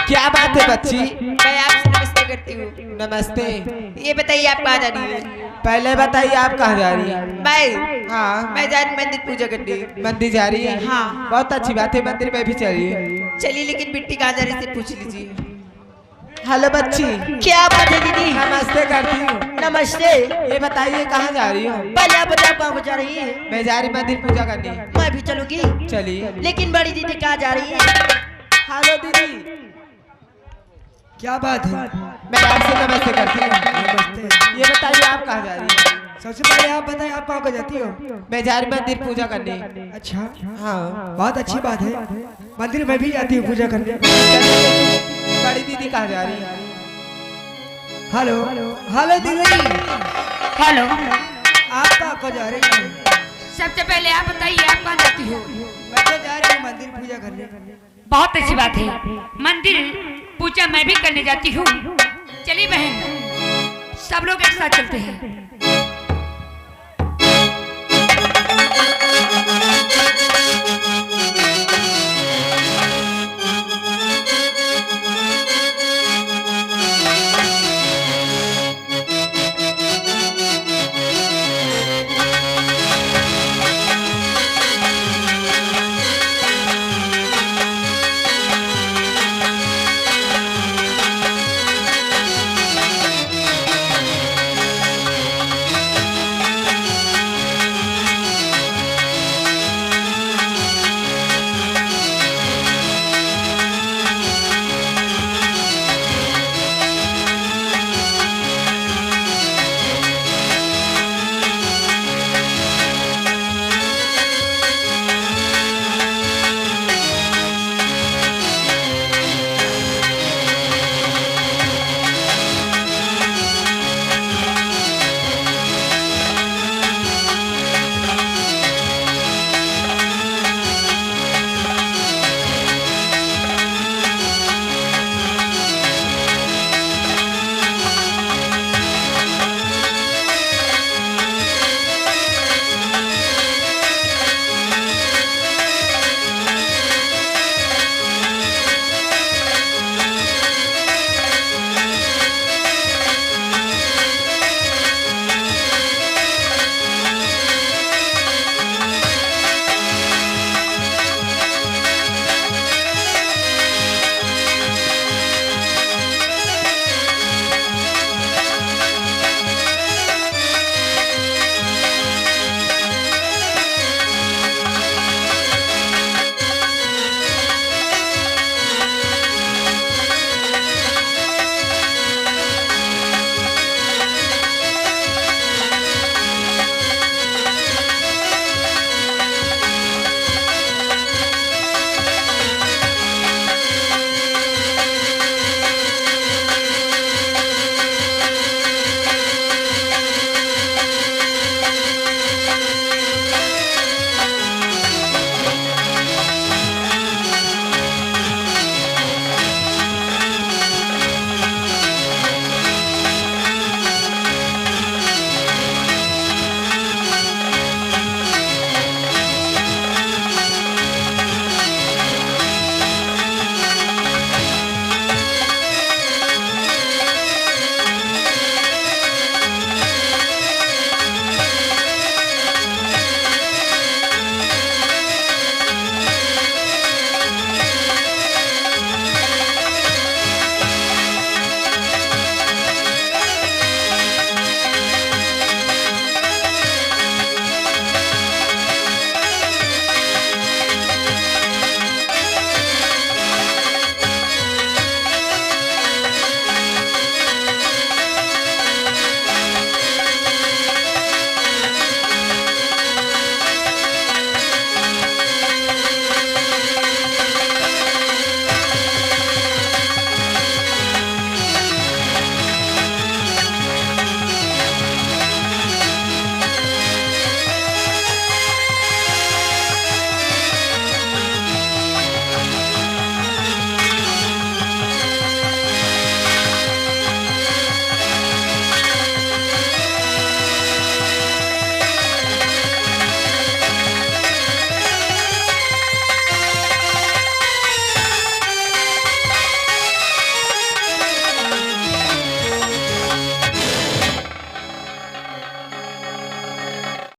क्या बात है बच्ची? मैं आपसे नमस्ते करती हूँ। नमस्ते। ये बताइए आप कहाँ जा रही है? पहले बताइए आप कहाँ जा रही है? मैं जा रही मंदिर पूजा करने। मंदिर जा रही है? हाँ। बहुत अच्छी बात है, मंदिर में भी चलिए। चलिए, लेकिन बिट्टी कहाँ जा रही है पूछ लीजिए। हेलो बच्ची। क्या बात है दीदी? नमस्ते करती हूँ। नमस्ते। ये बताइए कहाँ जा रही हो? पहले आप बताओ कहाँ जा रही है? मैं जा रही मंदिर पूजा करने। मैं भी चलूंगी। चलिए। लेकिन बड़ी दीदी कहाँ जा रही है? हेलो दीदी। क्या बात है? मैं आपसे नमस्ते करती हूँ। नमस्ते। ये बताइए आप कहाँ जा रही है? सबसे पहले आप बताइए आप कहाँ को जाती हो? मैं जा रही मंदिर पूजा करने। अच्छा, हाँ। बहुत अच्छी बात है। मंदिर में भी जाती हूँ पूजा करने। बड़ी दीदी कहाँ जा रही है? हेलो हेलो दीदी, हेलो, आप कहाँ को जा रही हैं? सबसे पहले आप बताइए आप कहाँ जाती हो? मैं तो जा रही हूँ मंदिर पूजा करने। बहुत अच्छी बात है, मंदिर पूजा मैं भी करने जाती हूँ। चलिए बहन, सब लोग एक साथ चलते हैं।